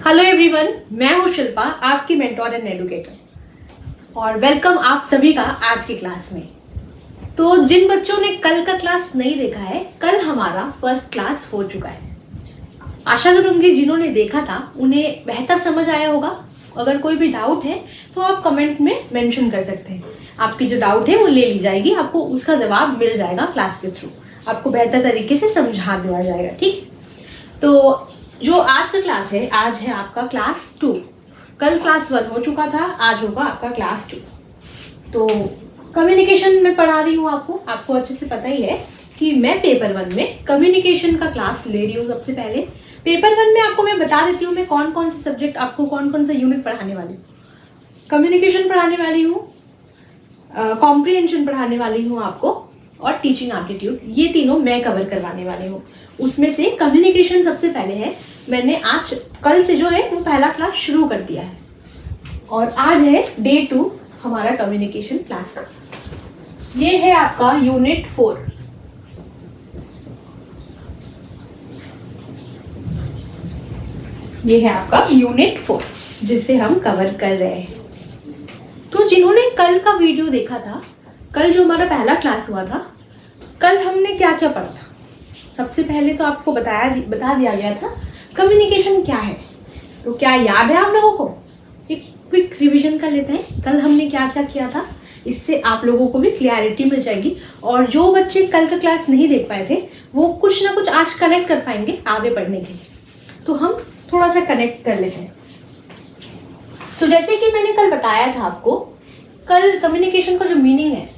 Hello everyone, मैं हूं शिल्पा, आपकी मेंटोर एंड एडुकेटर और वेलकम आप सभी का आज की क्लास में। तो जिन बच्चों ने कल का क्लास नहीं देखा है, कल हमारा फर्स्ट क्लास हो चुका है। आशा करूंगी जिन्होंने देखा था उन्हें बेहतर समझ आया होगा। अगर कोई भी डाउट है तो आप कमेंट में मेंशन कर सकते हैं। आपकी जो डाउट है वो ले ली जाएगी, आपको उसका जवाब मिल जाएगा क्लास के थ्रू, आपको बेहतर तरीके से समझा दिया जाएगा। ठीक, तो जो आज का क्लास है, आज है आपका क्लास 2। कल क्लास 1 हो चुका था, आज होगा आपका क्लास 2। तो कम्युनिकेशन में पढ़ा रही हूँ आपको अच्छे से पता ही है कि मैं पेपर 1 में कम्युनिकेशन का क्लास ले रही हूँ। सबसे पहले पेपर 1 में आपको मैं बता देती हूँ मैं कौन कौन से सब्जेक्ट, आपको कौन कौन सा यूनिट पढ़ाने वाली हूँ। कम्युनिकेशन पढ़ाने वाली हूँ, कॉम्प्रिहेंशन पढ़ाने वाली हूँ आपको, और टीचिंग एप्टीट्यूड, ये तीनों मैं कवर करवाने वाली हूँ। उसमें से कम्युनिकेशन सबसे पहले है, मैंने आज कल से जो है वो पहला क्लास शुरू कर दिया है और आज है डे 2 हमारा कम्युनिकेशन क्लास का। ये है आपका यूनिट 4। ये है आपका यूनिट 4 जिसे हम कवर कर रहे हैं। तो जिन्होंने कल का वीडियो देखा था, कल जो हमारा पहला क्लास हुआ था, कल हमने क्या क्या पढ़ा था। सबसे पहले तो आपको बता दिया गया था कम्युनिकेशन क्या है। तो क्या याद है आप लोगों को? एक क्विक रिवीजन कर लेते हैं कल हमने क्या क्या किया था, इससे आप लोगों को भी क्लियरिटी मिल जाएगी। और जो बच्चे कल का क्लास नहीं देख पाए थे वो कुछ ना कुछ आज कनेक्ट कर पाएंगे आगे पढ़ने के लिए। तो हम थोड़ा सा कनेक्ट कर लेते हैं। तो जैसे कि मैंने कल बताया था आपको, कल कम्युनिकेशन का जो मीनिंग है,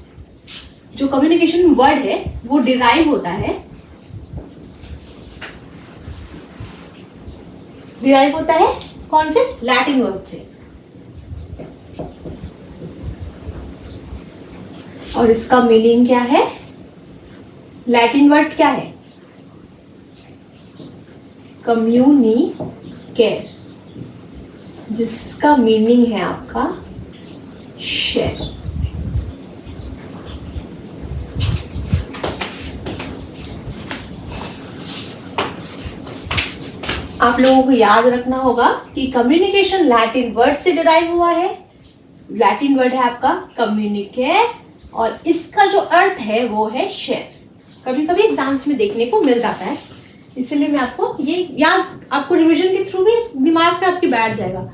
जो कम्युनिकेशन वर्ड है वो डिराइव होता है कौन से? लैटिन वर्ड से। और इसका मीनिंग क्या है? लैटिन वर्ड क्या है? कम्युनिकेट, जिसका मीनिंग है आपका शेयर। आप लोगों को याद रखना होगा कि कम्युनिकेशन लैटिन वर्ड से डिराइव हुआ है। लैटिन वर्ड है आपका कम्युनिकेट और इसका जो अर्थ है वो है शेयर। कभी कभी एग्जाम्स में देखने को मिल जाता है, इसलिए मैं आपको ये याद, आपको रिवीजन के थ्रू भी दिमाग पे आपके बैठ जाएगा।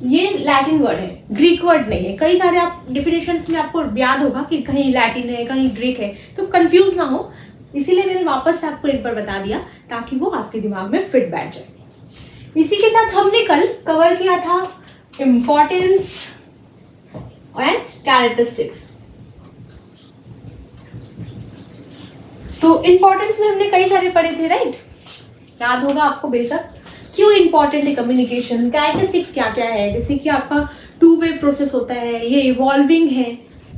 ये लैटिन वर्ड है, ग्रीक वर्ड नहीं है। कई सारे आप डिफिनेशंस में आपको याद होगा कि कहीं लैटिन है कहीं ग्रीक है, तो कंफ्यूज ना हो, इसीलिए मैंने वापस से आपको एक बार बता दिया ताकि वो आपके दिमाग में फिट बैठ जाए। इसी के साथ हमने कल कवर किया था इम्पोर्टेंस एंड कैरेक्टरिस्टिक्स। तो इम्पोर्टेंस में हमने कई सारे पढ़े थे, राइट? याद होगा आपको बेशक, क्यों इंपॉर्टेंट है कम्युनिकेशन, कैरेक्टरिस्टिक्स क्या क्या है, जैसे कि आपका 2 वे प्रोसेस होता है, ये इवॉल्विंग है,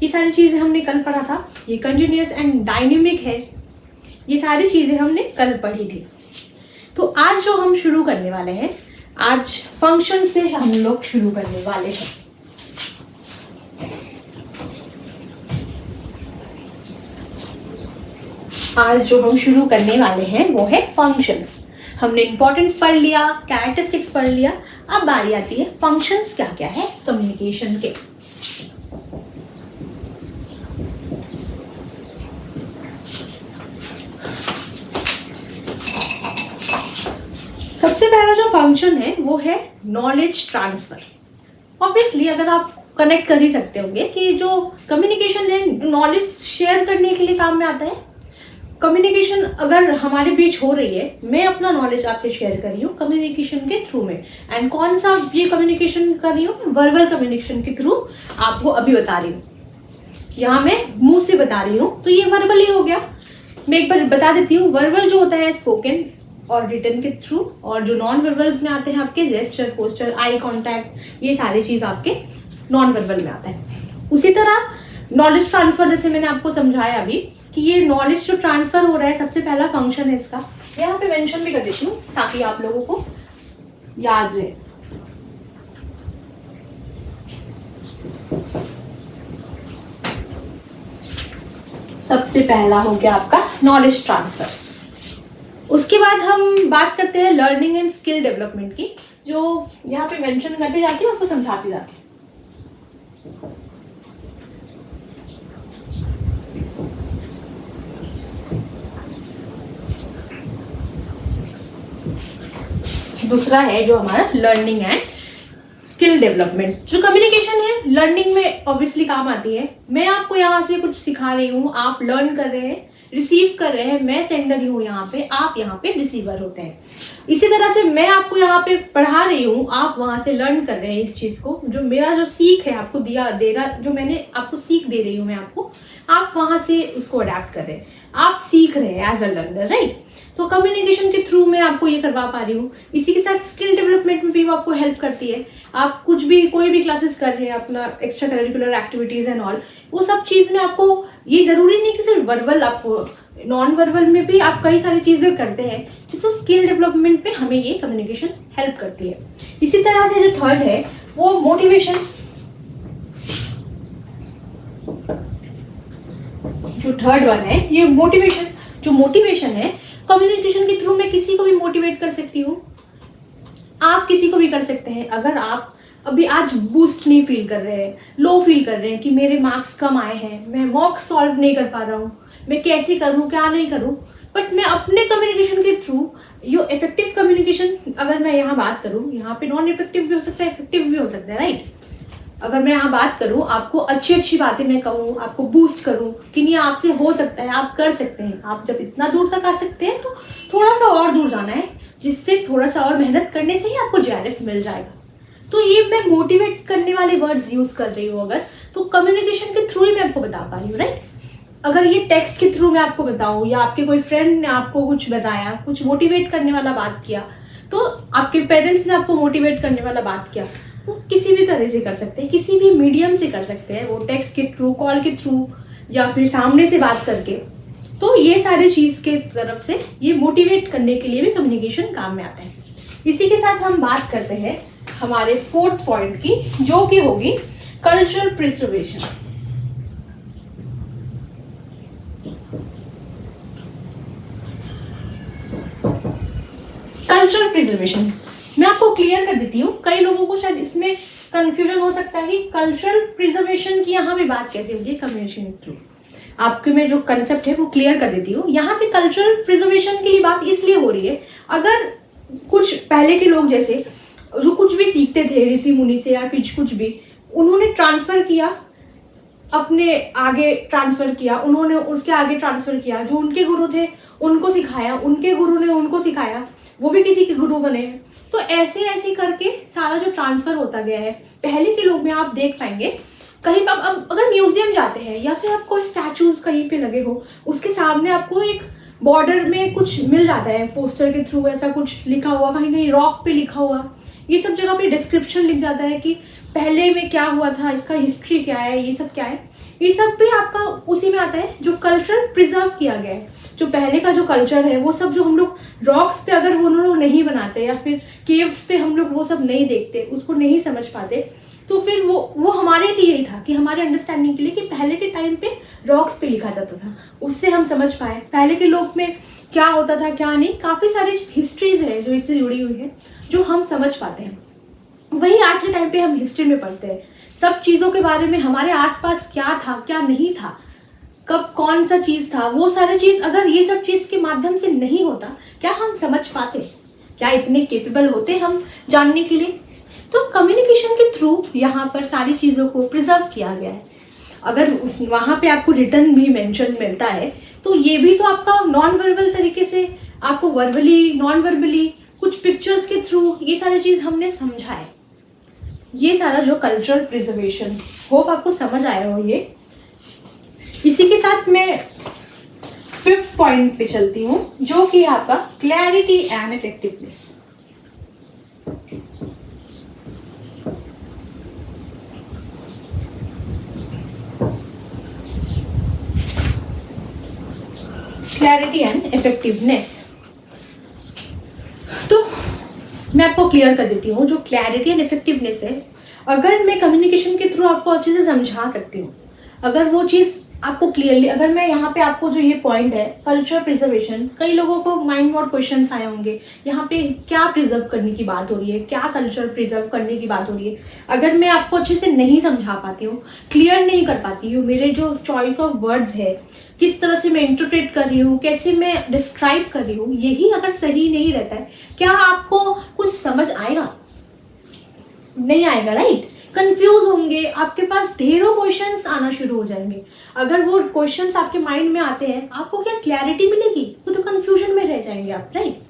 ये सारी चीजें हमने कल पढ़ा था। ये कंटिन्यूअस एंड डायनेमिक है, ये सारी चीजें हमने कल पढ़ी थी। तो आज जो हम शुरू करने वाले हैं, आज फंक्शन से हम लोग शुरू करने वाले हैं। आज जो हम शुरू करने वाले हैं वो है फंक्शंस। हमने इंपॉर्टेंस पढ़ लिया, कैरेक्टरिस्टिक्स पढ़ लिया, अब बारी आती है फंक्शंस क्या क्या है कम्युनिकेशन के। सबसे पहला जो फंक्शन है वो है नॉलेज ट्रांसफर। ऑब्वियसली अगर आप कनेक्ट कर ही सकते होंगे कि जो कम्युनिकेशन है नॉलेज शेयर करने के लिए काम में आता है। कम्युनिकेशन अगर हमारे बीच हो रही है, मैं अपना नॉलेज आपसे शेयर कर रही हूँ कम्युनिकेशन के थ्रू में, एंड कौन सा ये कम्युनिकेशन कर रही हूँ? वर्बल कम्युनिकेशन के थ्रू आपको अभी बता रही हूँ। यहाँ मैं मुंह से बता रही हूँ तो ये वर्बल ही हो गया। मैं एक बार बता देती हूँ, वर्बल जो होता है स्पोकन और रिटन के थ्रू, और जो नॉन वर्बल्स में आते हैं आपके जेस्चर, पोस्चर, आई कॉन्टैक्ट, ये सारी चीज आपके नॉन वर्बल में आता है। उसी तरह नॉलेज ट्रांसफर, जैसे मैंने आपको समझाया अभी कि ये नॉलेज जो ट्रांसफर हो रहा है, सबसे पहला फंक्शन है इसका। यहाँ पे मेंशन भी कर देती हूँ ताकि आप लोगों को याद रहे। सबसे पहला हो गया आपका नॉलेज ट्रांसफर। उसके बाद हम बात करते हैं लर्निंग एंड स्किल डेवलपमेंट की। जो यहाँ पे मेंशन करती जाती हूँ, आपको समझाती जाती हूँ। दूसरा है जो हमारा लर्निंग एंड स्किल डेवलपमेंट। जो कम्युनिकेशन है लर्निंग में ऑब्वियसली काम आती है। मैं आपको यहाँ से कुछ सिखा रही हूँ, आप लर्न कर रहे हैं, रिसीव कर रहे हैं, मैं सेंडर ही हूँ यहाँ पे, आप यहाँ पे रिसीवर होते हैं। इसी तरह से मैं आपको यहाँ पे पढ़ा रही हूँ, आप वहां से लर्न कर रहे हैं इस चीज को। जो मेरा जो सीख है आपको दे रहा, जो मैंने आपको सीख दे रही हूँ मैं आपको, आप वहां से उसको अडेप्ट कर रहे हैं, आप सीख रहे हैं एज अ लर्नर, राइट। तो कम्युनिकेशन के थ्रू मैं आपको ये करवा पा रही हूँ। इसी के साथ स्किल डेवलपमेंट में भी वो आपको हेल्प करती है। आप कुछ भी कोई भी क्लासेस कर रहे हैं, अपना extra curricular activities and all, वो सब चीज में आपको ये जरूरी नहीं कि सिर्फ वर्बल, आपको नॉन वर्बल में भी आप कई सारी चीजें करते हैं, जिससे स्किल डेवलपमेंट में हमें ये कम्युनिकेशन हेल्प करती है। इसी तरह से जो थर्ड है वो मोटिवेशन। जो थर्ड वन है ये मोटिवेशन। जो मोटिवेशन है कम्युनिकेशन के थ्रू मैं किसी को भी मोटिवेट कर सकती हूँ, आप किसी को भी कर सकते हैं। अगर आप अभी आज बूस्ट नहीं फील कर रहे हैं, लो फील कर रहे हैं कि मेरे मार्क्स कम आए हैं, मैं मॉक सॉल्व नहीं कर पा रहा हूँ, मैं कैसे करूँ क्या नहीं करूँ, बट मैं अपने कम्युनिकेशन के थ्रू यो इफेक्टिव कम्युनिकेशन, अगर मैं यहाँ बात करूँ, यहाँ पे नॉन इफेक्टिव भी हो सकता है, इफेक्टिव भी हो सकता है, राइट। अगर मैं यहाँ बात करूँ, आपको अच्छी अच्छी बातें मैं कहूँ, आपको बूस्ट करूँ कि नहीं आपसे हो सकता है, आप कर सकते हैं, आप जब इतना दूर तक आ सकते हैं तो थोड़ा सा और दूर जाना है, जिससे थोड़ा सा और मेहनत करने से ही आपको JRF मिल जाएगा। तो ये मैं मोटिवेट करने वाले वर्ड्स यूज कर रही हूँ अगर, तो कम्युनिकेशन के थ्रू ही मैं आपको बता पा रही हूँ, राइट। अगर ये टेक्स्ट के थ्रू मैं आपको बताऊँ या आपके कोई फ्रेंड ने आपको कुछ बताया, कुछ मोटिवेट करने वाला बात किया, तो आपके पेरेंट्स ने आपको मोटिवेट करने वाला बात किया, वो किसी भी तरह से कर सकते हैं, किसी भी मीडियम से कर सकते हैं, वो टेक्स्ट के थ्रू, कॉल के थ्रू या फिर सामने से बात करके। तो ये सारे चीज के तरफ से ये मोटिवेट करने के लिए भी कम्युनिकेशन काम में आता है। इसी के साथ हम बात करते हैं हमारे फोर्थ पॉइंट की, जो कि होगी कल्चरल प्रिजर्वेशन। कल्चरल प्रिजर्वेशन मैं आपको क्लियर कर देती हूँ, कई लोगों को शायद इसमें कंफ्यूजन हो सकता है कि कल्चरल प्रिजर्वेशन की यहाँ पे बात कैसे होगी कम्युनिकेशन के थ्रू। आपके में जो कंसेप्ट है वो क्लियर कर देती हूँ। यहाँ पे कल्चरल प्रिजर्वेशन के लिए बात इसलिए हो रही है, अगर कुछ पहले के लोग जैसे जो कुछ भी सीखते थे ऋषि मुनि से या कुछ भी, उन्होंने ट्रांसफर किया, अपने आगे ट्रांसफर किया, उन्होंने उसके आगे ट्रांसफर किया, जो उनके गुरु थे उनको सिखाया, उनके गुरु ने उनको सिखाया, वो भी किसी के गुरु बने हैं। तो ऐसे ऐसे करके सारा जो ट्रांसफर होता गया है। पहले के लोग में आप देख पाएंगे कहीं अब अगर म्यूजियम जाते हैं या फिर आप कोई स्टैचूज कहीं पे लगे हो, उसके सामने आपको एक बॉर्डर में कुछ मिल जाता है पोस्टर के थ्रू, ऐसा कुछ लिखा हुआ, कहीं कहीं रॉक पे लिखा हुआ, ये सब जगह पे डिस्क्रिप्शन लिख जाता है कि पहले में क्या हुआ था, इसका हिस्ट्री क्या है, ये सब क्या है। ये सब भी आपका उसी में आता है जो कल्चर प्रिजर्व किया गया है। जो पहले का जो कल्चर है वो सब जो हम लोग रॉक्स पे अगर वो लोग नहीं बनाते या फिर केव्स पे हम लोग वो सब नहीं देखते, उसको नहीं समझ पाते, तो फिर वो हमारे लिए ही था कि हमारे अंडरस्टैंडिंग के लिए कि पहले के टाइम पे रॉक्स पे लिखा जाता था, उससे हम समझ पाए पहले के लोग में क्या होता था क्या नहीं। काफ़ी सारी हिस्ट्रीज है जो इससे जुड़ी हुई है जो हम समझ पाते हैं। वही आज के टाइम पे हम हिस्ट्री में पढ़ते हैं सब चीज़ों के बारे में, हमारे आसपास क्या था क्या नहीं था, कब कौन सा चीज़ था, वो सारी चीज़ अगर ये सब चीज़ के माध्यम से नहीं होता, क्या हम समझ पाते, क्या इतने केपेबल होते हम जानने के लिए। तो कम्युनिकेशन के थ्रू यहाँ पर सारी चीज़ों को प्रिजर्व किया गया है। अगर वहाँ पे आपको रिटर्न भी मेंशन मिलता है तो ये भी तो आपका नॉन वर्बल तरीके से आपको वर्बली नॉन वर्बली कुछ पिक्चर्स के थ्रू ये सारी चीज़ हमने समझा है। ये सारा जो कल्चरल प्रिजर्वेशन, होप आपको समझ आया हो ये। इसी के साथ मैं 5th पॉइंट पे चलती हूँ जो कि आपका clarity and effectiveness. Clarity and effectiveness, तो मैं आपको क्लियर कर देती हूँ जो क्लैरिटी एंड इफेक्टिवनेस है। अगर मैं कम्युनिकेशन के थ्रू आपको अच्छे से समझा सकती हूँ, अगर वो चीज़ आपको क्लियरली, अगर मैं यहाँ पे आपको जो ये पॉइंट है कल्चर प्रिजर्वेशन, कई लोगों को माइंड में और क्वेश्चंस आए होंगे यहाँ पे क्या प्रिजर्व करने की बात हो रही है, क्या कल्चर प्रिजर्व करने की बात हो रही है। अगर मैं आपको अच्छे से नहीं समझा पाती हूँ, क्लियर नहीं कर पाती हूँ, मेरे जो चॉइस ऑफ वर्ड्स है, किस तरह से मैं इंटरप्रेट कर रही हूँ, कैसे मैं डिस्क्राइब कर रही हूँ, यही अगर सही नहीं रहता है, क्या आपको कुछ समझ आएगा? नहीं आएगा, राइट? कंफ्यूज होंगे, आपके पास ढेरों क्वेश्चंस आना शुरू हो जाएंगे। अगर वो क्वेश्चंस आपके माइंड में आते हैं, आपको क्या क्लैरिटी मिलेगी? वो तो कंफ्यूजन में रह जाएंगे आप, राइट?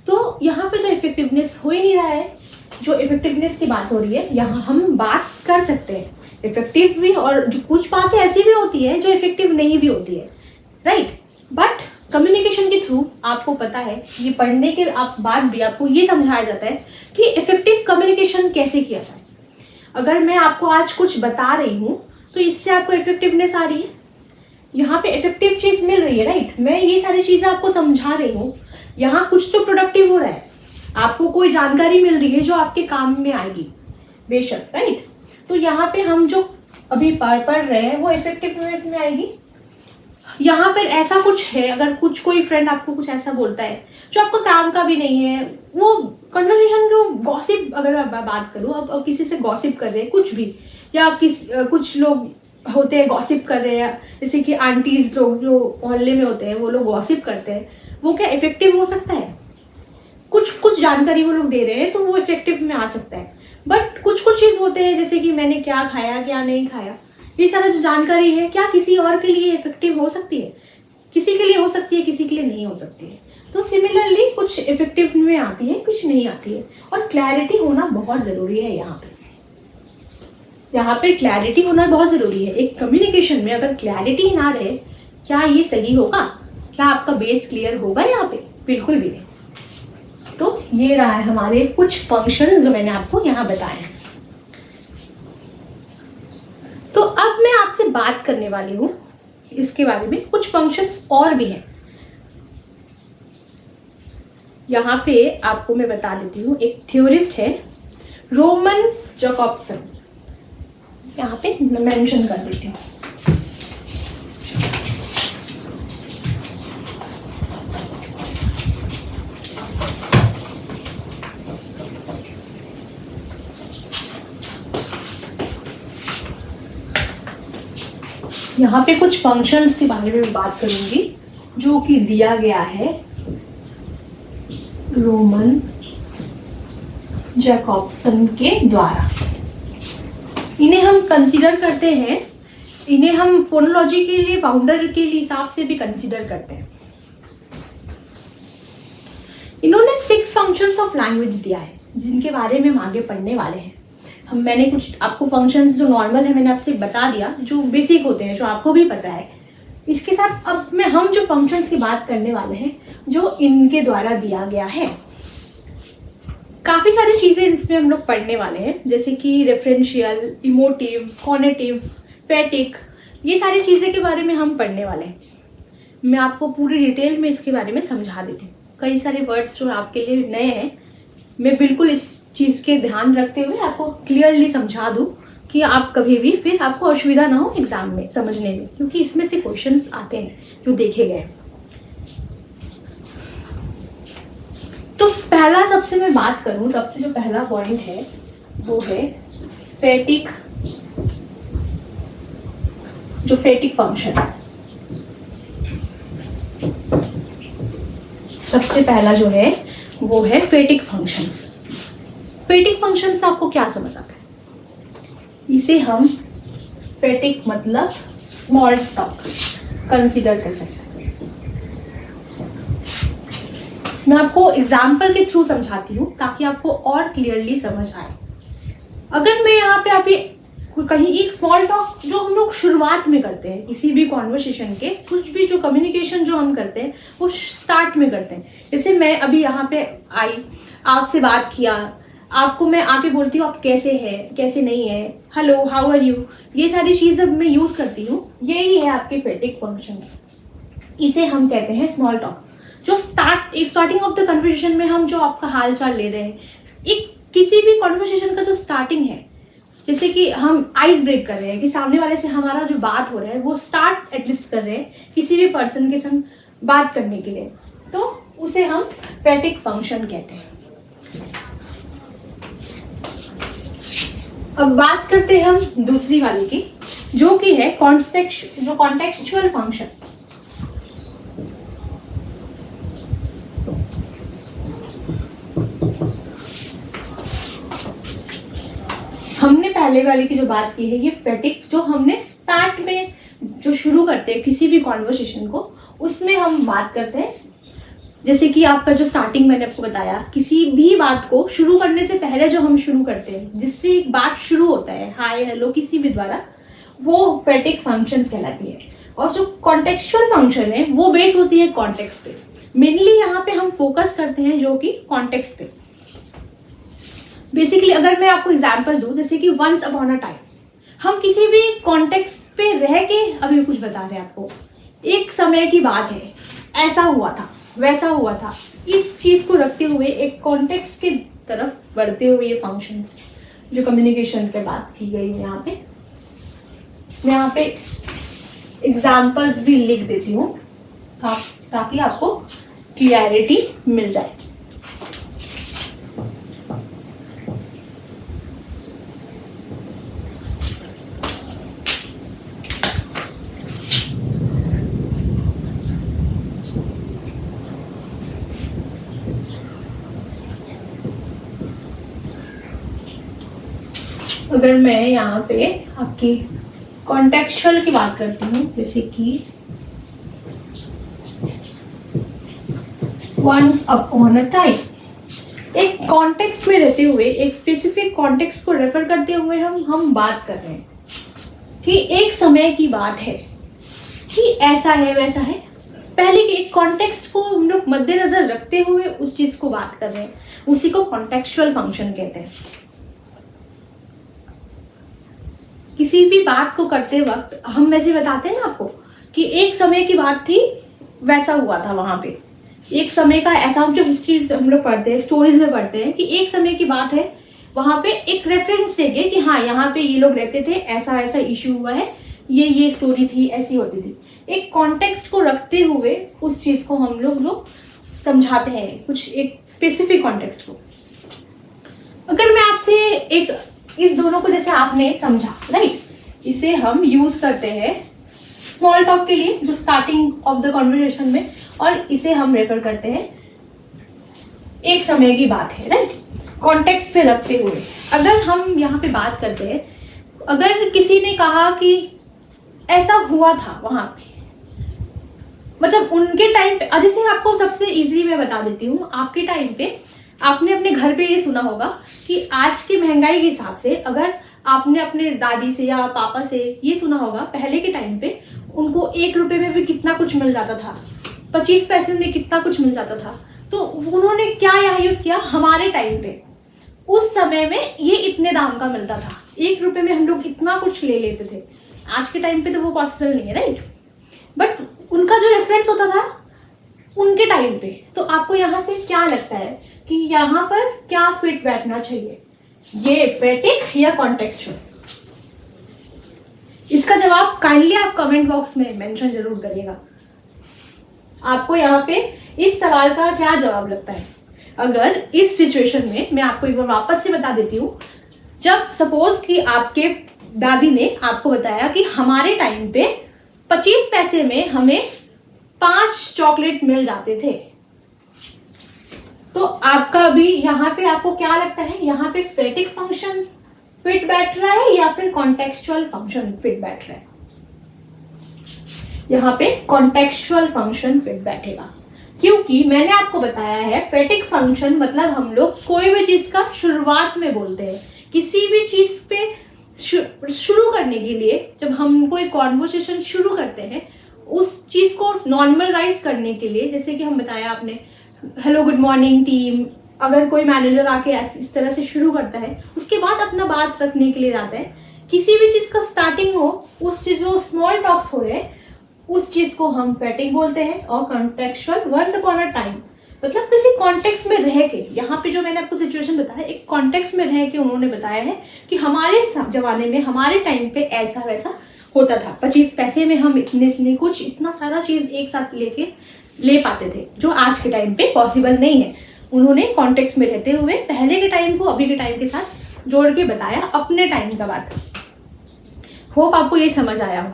तो यहाँ पे तो इफेक्टिवनेस हो ही नहीं रहा है। जो इफेक्टिवनेस की बात हो रही है, यहाँ हम बात कर सकते हैं इफेक्टिव भी, और जो कुछ बातें ऐसी भी होती है जो इफेक्टिव नहीं भी होती है, राइट? बट कम्युनिकेशन के थ्रू आपको पता है, ये पढ़ने के बाद भी आपको ये समझाया जाता है कि इफेक्टिव कम्युनिकेशन कैसे किया जाए। अगर मैं आपको आज कुछ बता रही हूँ तो इससे आपको इफेक्टिवनेस आ रही है, यहाँ पे इफेक्टिव चीज मिल रही है, राइट? मैं ये सारी चीजें आपको समझा रही हूँ, यहाँ कुछ तो प्रोडक्टिव हो रहा है, आपको कोई जानकारी मिल रही है जो आपके काम में आएगी, बेशक, राइट? तो यहाँ पे हम जो अभी पढ़ रहे हैं वो इफेक्टिवनेस में आएगी। यहाँ पर ऐसा कुछ है, अगर कुछ कोई फ्रेंड आपको कुछ ऐसा बोलता है जो आपको काम का भी नहीं है, वो कन्वर्सेशन जो गॉसिप, अगर मैं बात करूँ, अब किसी से गॉसिप कर रहे हैं कुछ भी, या कुछ लोग होते हैं गॉसिप कर रहे हैं, जैसे कि आंटीज लोग जो मोहल्ले में होते हैं वो लोग गॉसिप करते हैं, वो क्या इफेक्टिव हो सकता है? कुछ जानकारी वो लोग दे रहे हैं तो वो इफेक्टिव में आ सकता है। बट कुछ चीज़ होते हैं, जैसे कि मैंने क्या खाया क्या नहीं खाया, ये सारा जो जानकारी है, क्या किसी और के लिए इफेक्टिव हो सकती है? किसी के लिए हो सकती है, किसी के लिए नहीं हो सकती है। तो सिमिलरली कुछ इफेक्टिव में आती है, कुछ नहीं आती है, और क्लैरिटी होना बहुत ज़रूरी है। यहाँ पे क्लैरिटी होना बहुत ज़रूरी है। एक कम्युनिकेशन में अगर क्लैरिटी ना रहे, क्या ये सही होगा? क्या आपका बेस क्लियर होगा यहाँ पे? बिल्कुल भी नहीं। तो ये रहा है हमारे कुछ फंक्शन जो मैंने आपको यहाँ बताए हैं। तो अब मैं आपसे बात करने वाली हूँ इसके बारे में, कुछ फंक्शंस और भी हैं। यहाँ पे आपको मैं बता देती हूँ, एक थ्योरिस्ट है रोमन जैकबसन, यहाँ पे मेंशन कर देती हूँ। यहाँ पे कुछ फंक्शंस के बारे में बात करूंगी जो कि दिया गया है रोमन जैकबसन के द्वारा। इन्हें हम कंसीडर करते हैं, इन्हें हम फोनोलॉजी के लिए फाउंडर के लिए हिसाब से भी कंसीडर करते हैं। इन्होंने 6 फंक्शंस ऑफ लैंग्वेज दिया है, जिनके बारे में हम आगे पढ़ने वाले हैं। मैंने कुछ आपको फंक्शंस जो नॉर्मल है मैंने आपसे बता दिया, जो बेसिक होते हैं, जो आपको भी पता है। इसके साथ अब हम जो फंक्शंस की बात करने वाले हैं जो इनके द्वारा दिया गया है। काफ़ी सारी चीज़ें इसमें हम लोग पढ़ने वाले हैं, जैसे कि रेफरेंशियल, इमोटिव, कॉनेटिव, फैटिक, ये सारी चीज़ें के बारे में हम पढ़ने वाले हैं। मैं आपको पूरी डिटेल में इसके बारे में समझा देती हूँ। कई सारे वर्ड्स जो आपके लिए नए हैं, मैं बिल्कुल इस चीज़ के ध्यान रखते हुए आपको क्लियरली समझा दूँ कि आप कभी भी फिर आपको असुविधा ना हो एग्जाम में समझने में, क्योंकि इसमें से क्वेश्चंस आते हैं जो देखे गए। तो पहला सबसे मैं बात करूं, सबसे जो पहला पॉइंट है वो है फैटिक, जो फैटिक फंक्शन है। सबसे पहला जो है वो है फैटिक फंक्शंस। फैटिक फंक्शंस आपको क्या समझ आता है? इसे हम फैटिक मतलब स्मॉल टॉक कंसीडर कर सकते हैं। मैं आपको एग्जाम्पल के थ्रू समझाती हूँ ताकि आपको और क्लियरली समझ आए। अगर मैं यहाँ पे आप कहीं एक स्मॉल टॉक जो हम लोग शुरुआत में करते हैं किसी भी कॉन्वर्सेशन के, कुछ भी जो कम्युनिकेशन जो हम करते हैं वो स्टार्ट में करते हैं। जैसे मैं अभी यहाँ पे आई, आपसे बात किया, आपको मैं आके बोलती हूँ आप कैसे हैं, कैसे नहीं है, हेलो, हाउ आर यू, ये सारी चीज़ें मैं यूज़ करती हूँ। यही है आपके फैटिक फंक्शंस। इसे हम कहते हैं स्मॉल टॉक। जो स्टार्टिंग ऑफ द कन्वर्सेशन में हम जो आपका हाल चाल ले रहे हैं, एक किसी भी कॉन्वर्सेशन का जो स्टार्टिंग है, जैसे कि हम आइस ब्रेक कर रहे हैं, कि सामने वाले से हमारा जो बात हो रहा है वो स्टार्ट एटलीस्ट कर रहे हैं किसी भी पर्सन के संग बात करने के लिए, तो उसे हम फैटिग फंक्शन कहते हैं। अब बात करते हैं हम दूसरी वाली की, जो कि है कॉन्टेक्चुअल फंक्शन। हमने पहले वाले की जो बात की है, ये फैटिग जो हमने स्टार्ट में जो शुरू करते हैं किसी भी कॉन्वर्सेशन को, उसमें हम बात करते हैं। जैसे कि आपका जो स्टार्टिंग मैंने आपको बताया, किसी भी बात को शुरू करने से पहले जो हम शुरू करते हैं, जिससे एक बात शुरू होता है हाय हेलो किसी भी द्वारा, वो फैटिग फंक्शन कहलाती है। और जो कॉन्टेक्चुअल फंक्शन है वो बेस होती है कॉन्टेक्स्ट पे। मेनली यहाँ पे हम फोकस करते हैं जो कि कॉन्टेक्स्ट पे। बेसिकली अगर मैं आपको एग्जांपल दूं, जैसे कि वंस अपॉन अ टाइम, हम किसी भी कॉन्टेक्स्ट पे रह के अभी कुछ बता रहे हैं आपको, एक समय की बात है, ऐसा हुआ था वैसा हुआ था, इस चीज को रखते हुए एक कॉन्टेक्स्ट की तरफ बढ़ते हुए ये फंक्शन जो कम्युनिकेशन पे बात की गई है, यहाँ पे एग्जाम्पल्स भी लिख देती हूँ ताकि आपको क्लियरिटी मिल जाए। अगर मैं यहाँ पे आपकी कॉन्टेक्चुअल की बात करती हूँ, जैसे कि वंस अपॉन अ टाइम, एक कॉन्टेक्स्ट में रहते हुए, एक स्पेसिफिक कॉन्टेक्स्ट को रेफर करते हुए हम बात कर रहे हैं कि एक समय की बात है कि ऐसा है वैसा है। पहले के एक कॉन्टेक्स्ट को हम लोग मद्देनजर रखते हुए उस चीज को बात कर रहे हैं, उसी को कॉन्टेक्चुअल फंक्शन कहते हैं। किसी भी बात को करते वक्त हम वैसे बताते हैं ना आपको कि एक समय की बात थी, वैसा हुआ था वहां पे। एक समय का ऐसा, हम जो हिस्ट्री हम लोग पढ़ते हैं, स्टोरीज में पढ़ते हैं कि एक समय की बात है, वहां पे एक रेफरेंस देके कि हाँ यहाँ पे ये लोग रहते थे, ऐसा ऐसा इश्यू हुआ है, ये स्टोरी थी, ऐसी होती थी। एक कॉन्टेक्स्ट को रखते हुए उस चीज को हम लोग समझाते हैं, कुछ एक स्पेसिफिक कॉन्टेक्स्ट को। अगर मैं आपसे एक इस दोनों को जैसे आपने समझा, राइट, इसे हम यूज करते हैं स्मॉल टॉक के लिए, जो स्टार्टिंग ऑफ द कॉन्वर्सेशन में, और इसे हम रेफर करते हैं एक समय की बात है, राइट, कॉन्टेक्स्ट पे रखते हुए। अगर हम यहाँ पे बात करते हैं, अगर किसी ने कहा कि ऐसा हुआ था वहां पे, मतलब उनके टाइम पे, जैसे आपको सबसे इजी मैं बता देती हूँ, आपके टाइम पे आपने अपने घर पे ये सुना होगा कि आज की महंगाई के हिसाब से, अगर आपने अपने दादी से या पापा से ये सुना होगा, पहले के टाइम पे उनको 1 रुपए में भी कितना कुछ मिल जाता था, 25 पैसे में कितना कुछ मिल जाता था। तो उन्होंने क्या यहाँ यूज किया, हमारे टाइम पे उस समय में ये इतने दाम का मिलता था, 1 रुपए में हम लोग इतना कुछ ले लेते थे। आज के टाइम पे तो वो पॉसिबल नहीं है, राइट, बट उनका जो रेफरेंस होता था उनके टाइम पे। तो आपको यहाँ से क्या लगता है कि यहाँ पर क्या फिट बैठना चाहिए, ये फैटिग या कॉन्टेक्चुअल? इसका जवाब काइंडली आप कमेंट बॉक्स में मेंशन जरूर करिएगा। आपको यहाँ पे इस सवाल का क्या जवाब लगता है? अगर इस सिचुएशन में, मैं आपको एक बार वापस से बता देती हूँ, जब सपोज कि आपके दादी ने आपको बताया कि हमारे टाइम पे 25 पैसे में हमें 5 चॉकलेट मिल जाते थे, तो आपका भी यहाँ पे आपको क्या लगता है, यहाँ पे फैटिग फंक्शन फिट बैठ रहा है या फिर कॉन्टेक्चुअल फंक्शन फिट बैठ रहा है? यहाँ पे कॉन्टेक्चुअल फंक्शन फिट बैठेगा, क्योंकि मैंने आपको बताया है फैटिग फंक्शन मतलब हम लोग कोई भी चीज का शुरुआत में बोलते हैं, किसी भी चीज पे शुरू करने के लिए जब हम कोई कॉन्वर्सेशन शुरू करते हैं, उस चीज को नॉर्मलाइज करने के लिए, जैसे कि हम बताया आपने हेलो गुड मॉर्निंग टीम, अगर कोई मैनेजर आके इस तरह से शुरू करता है, उसके बाद अपना बात रखने के लिए जाता है, किसी भी चीज का स्टार्टिंग हो, उस चीज जो स्मॉल टॉक्स हो रहे हैं, उस चीज को हम फैटिग बोलते हैं। और contextual once upon a time मतलब किसी कॉन्टेक्स्ट में रह के, यहाँ पे जो मैंने आपको सिचुएशन बताया एक कॉन्टेक्स्ट में रह के उन्होंने बताया है कि हमारे जमाने में, हमारे टाइम पे ऐसा वैसा होता था, 25 पैसे में हम इतने कुछ इतना सारा चीज एक साथ ले पाते थे, जो आज के टाइम पे पॉसिबल नहीं है। उन्होंने कॉन्टेक्स्ट में रहते हुए पहले के टाइम को अभी के टाइम के साथ जोड़ के बताया, अपने टाइम का बात। होप आपको ये समझ आया हो।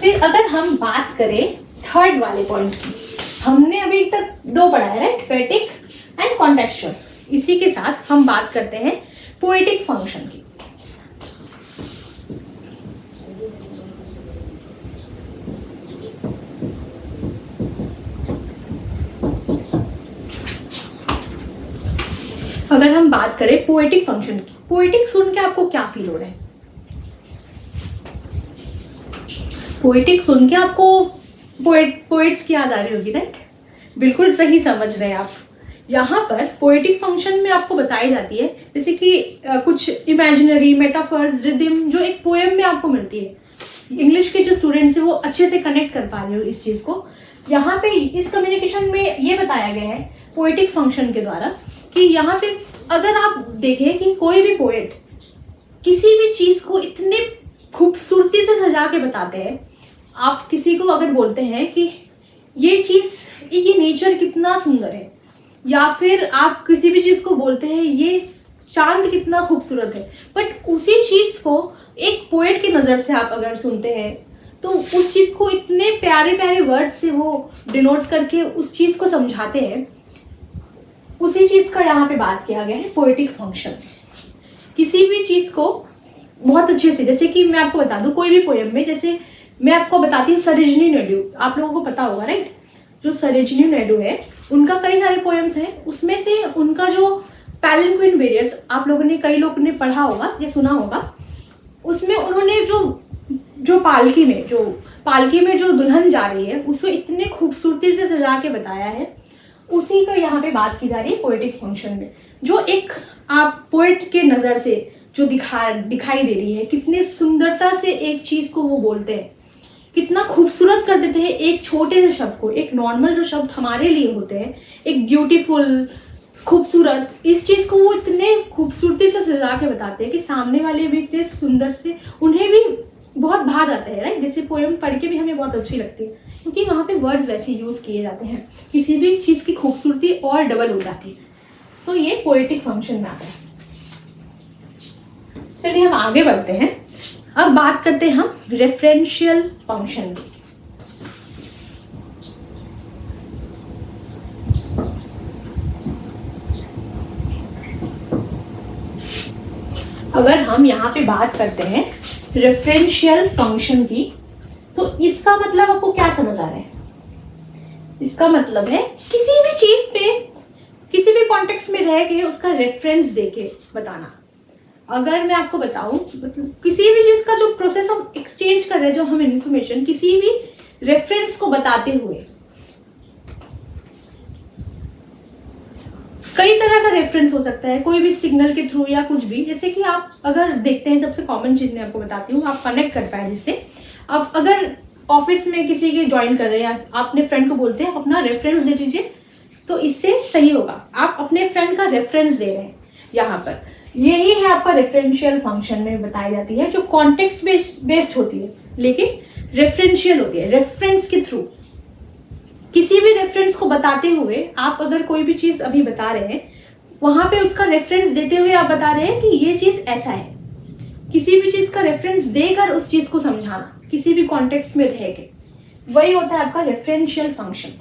फिर अगर हम बात करें थर्ड वाले पॉइंट की, हमने अभी तक 2 पढ़ा है, राइट, पोएटिक एंड कॉन्टेक्चुअल। इसी के साथ हम बात करते हैं पोएटिक फंक्शन की। अगर हम बात करें पोएटिक फंक्शन की, पोएटिक सुन के आपको क्या फील हो रहा है? पोएटिक सुन के आपको पोएट्स की याद आ रही होगी, राइट? बिल्कुल सही समझ रहे हैं आप। यहाँ पर पोएटिक फंक्शन में आपको बताई जाती है जैसे कि कुछ इमेजिनरी मेटाफर्स, रिदम जो एक पोएम में आपको मिलती है। इंग्लिश के जो स्टूडेंट्स हैं वो अच्छे से कनेक्ट कर पा रहे हो इस चीज को। यहाँ पे इस कम्युनिकेशन में ये बताया गया है पोएटिक फंक्शन के द्वारा कि यहाँ पे अगर आप देखें कि कोई भी पोएट किसी भी चीज को इतने खूबसूरती से सजा के बताते हैं। आप किसी को अगर बोलते हैं कि ये चीज, ये नेचर कितना सुंदर है, या फिर आप किसी भी चीज को बोलते हैं ये चांद कितना खूबसूरत है, बट उसी चीज को एक पोएट की नजर से आप अगर सुनते हैं तो उस चीज को इतने प्यारे प्यारे वर्ड से वो डिनोट करके उस चीज को समझाते हैं। उसी चीज का यहाँ पे बात किया गया है पोएटिक फंक्शन। किसी भी चीज को बहुत अच्छे से, जैसे कि मैं आपको बता दूं कोई भी पोएम में, जैसे मैं आपको बताती हूँ सरोजिनी नायडू, आप लोगों को पता होगा, राइट? जो सरोजिनी नायडू है उनका कई सारे पोएम्स हैं, उसमें से उनका जो पैलेंक्विन बैरियर्स आप लोगों ने, कई लोगों ने पढ़ा होगा या सुना होगा, उसमें उन्होंने जो पालकी में जो दुल्हन जा रही है उसको इतने खूबसूरती से सजा के बताया है। उसी का यहाँ पे बात की जा रही है पोएटिक फंक्शन में, जो एक आप पोएट के नज़र से जो दिखाई दे रही है, कितने सुंदरता से एक चीज को वो बोलते हैं, कितना खूबसूरत कर देते हैं एक छोटे से शब्द को। एक नॉर्मल जो शब्द हमारे लिए होते हैं, एक ब्यूटीफुल, खूबसूरत, इस चीज को वो इतने खूबसूरती से सजा के बताते हैं कि सामने वाले भी इतने सुंदर से, उन्हें भी बहुत भा जाता है, राइट? जैसे पोएम पढ़ के भी हमें बहुत अच्छी लगती है क्योंकि वहाँ पे वर्ड्स वैसे यूज किए जाते हैं, किसी भी चीज की खूबसूरती और डबल हो जाती है। तो ये पोएटिक फंक्शन में आता है। चलिए हम आगे बढ़ते हैं। अब बात करते हैं हम रेफरेंशियल फंक्शन की। अगर हम यहाँ पे बात करते हैं रेफरेंशियल फंक्शन की, तो इसका मतलब आपको क्या समझ आ रहा है? इसका मतलब है किसी भी चीज पे, किसी भी कॉन्टेक्स्ट में रह के उसका रेफरेंस देके बताना। अगर मैं आपको बताऊं, मतलब किसी भी चीज का जो प्रोसेस हम एक्सचेंज कर रहे हैं, जो हम इंफॉर्मेशन किसी भी रेफरेंस को बताते हुए, कई तरह का रेफरेंस हो सकता है, कोई भी सिग्नल के थ्रू या कुछ भी। जैसे कि आप अगर देखते हैं, सबसे कॉमन चीज मैं आपको बताती हूँ, आप कनेक्ट कर पाए जिससे। आप अगर ऑफिस में किसी के ज्वाइन कर रहे हैं, आप अपने फ्रेंड को बोलते हैं अपना रेफरेंस दे दीजिए, तो इससे सही होगा। आप अपने फ्रेंड का रेफरेंस दे रहे हैं यहाँ पर। यही है आपका रेफरेंशियल फंक्शन में बताई जाती है, जो कॉन्टेक्स्ट बेस्ड होती है लेकिन रेफरेंशियल होती है। रेफरेंस के थ्रू किसी भी रेफरेंस को बताते हुए, आप अगर कोई भी चीज अभी बता रहे हैं, वहां पे उसका रेफरेंस देते हुए आप बता रहे हैं कि ये चीज ऐसा है। किसी भी चीज का रेफरेंस देकर उस चीज को समझाना, किसी भी कॉन्टेक्स्ट में रह के, वही होता है आपका रेफरेंशियल फंक्शन।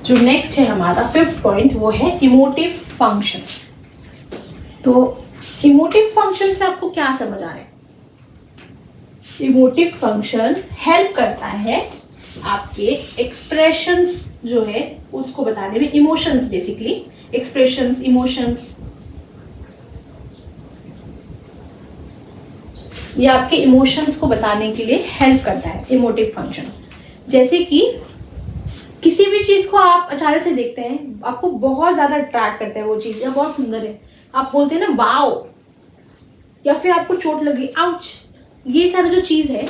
जो नेक्स्ट है हमारा 5th पॉइंट, वो है इमोटिव फंक्शन। तो इमोटिव फंक्शन से आपको क्या समझ आ रहा है? इमोटिव फंक्शन हेल्प करता है आपके एक्सप्रेशंस जो है उसको बताने में, इमोशंस बेसिकली, एक्सप्रेशंस, इमोशंस, ये आपके इमोशंस को बताने के लिए हेल्प करता है इमोटिव फंक्शन। जैसे कि किसी भी चीज को आप अचानक से देखते हैं, आपको बहुत ज्यादा अट्रैक्ट करता है वो चीज, या बहुत सुंदर है, आप बोलते हैं ना वाओ, या फिर आपको चोट लगी आउच। ये सारा जो चीज है,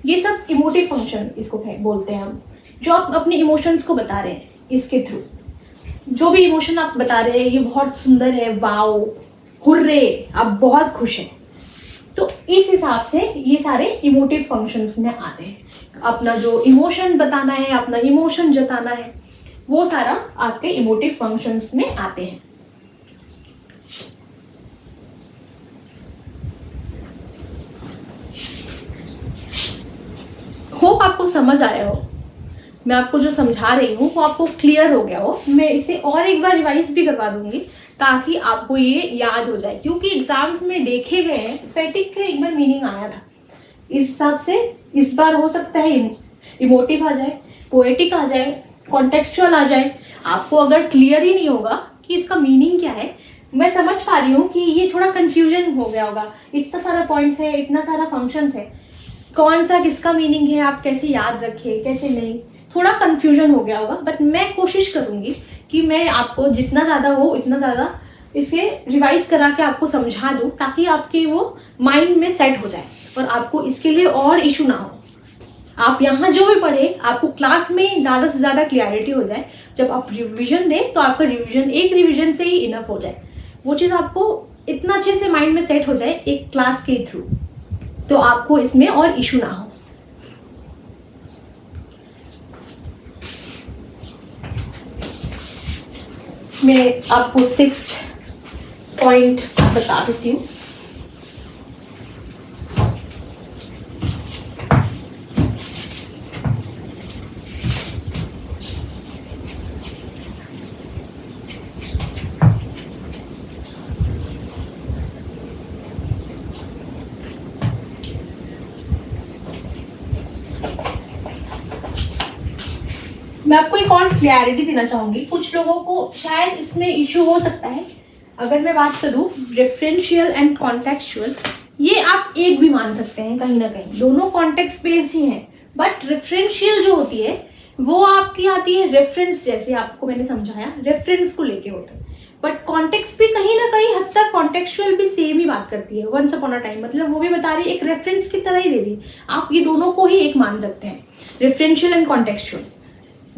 ये सब इमोटिव फंक्शन इसको बोलते हैं हम, जो आप अपने इमोशंस को बता रहे हैं इसके थ्रू। जो भी इमोशन आप बता रहे हैं, ये बहुत सुंदर है, वाओ, हुर्रे, आप बहुत खुश हैं, तो इस हिसाब से ये सारे इमोटिव फंक्शंस में आते हैं। अपना जो इमोशन बताना है, अपना इमोशन जताना है, वो सारा आपके इमोटिव फंक्शंस में आते हैं। होप आपको समझ आया हो, मैं आपको जो समझा रही हूँ वो आपको क्लियर हो गया हो। मैं इसे और एक बार रिवाइज भी करवा दूंगी ताकि आपको ये याद हो जाए, क्योंकि एग्जाम्स में देखे गए हैं, फैटिक का एक बार मीनिंग आया था, इस हिसाब से इस बार हो सकता है इमोटिव आ जाए, पोएटिक आ जाए, कॉन्टेक्चुअल आ जाए। आपको अगर क्लियर ही नहीं होगा कि इसका मीनिंग क्या है, मैं समझ पा रही हूँ कि ये थोड़ा कंफ्यूजन हो गया होगा, इतना सारा पॉइंट्स है, इतना सारा फंक्शंस है, कौन सा किसका मीनिंग है, आप कैसे याद रखें कैसे नहीं, थोड़ा कंफ्यूजन हो गया होगा। बट मैं कोशिश करूंगी कि मैं आपको जितना ज़्यादा हो इतना ज़्यादा इसे रिवाइज करा के आपको समझा दूं, ताकि आपके वो माइंड में सेट हो जाए और आपको इसके लिए और इशू ना हो। आप यहाँ जो भी पढ़े, आपको क्लास में ज़्यादा से ज़्यादा क्लियरिटी हो जाए। जब आप रिविजन दें तो आपका रिविजन एक रिविजन से ही इनफ हो जाए, वो चीज़ आपको इतना अच्छे से माइंड में सेट हो जाए एक क्लास के थ्रू, तो आपको इसमें और इशू ना हो। मैं आपको 6th पॉइंट बता देती हूँ। मैं आपको एक और क्लैरिटी देना चाहूंगी, कुछ लोगों को शायद इसमें इशू हो सकता है। अगर मैं बात करूं रेफरेंशियल एंड कॉन्टेक्चुअल, ये आप एक भी मान सकते हैं कहीं ना कहीं, दोनों कॉन्टेक्स्ट बेस्ड ही हैं। बट रेफरेंशियल जो होती है वो आपकी आती है रेफरेंस, जैसे आपको मैंने समझाया रेफरेंस को लेके होता है। बट कॉन्टेक्स्ट भी कहीं ना कहीं हद तक कॉन्टेक्चुअल भी सेम ही बात करती है। वंस अपॉन अ टाइम मतलब वो भी बता रही है, एक रेफरेंस की तरह ही दे रही। आप ये दोनों को ही एक मान सकते हैं, referential and contextual.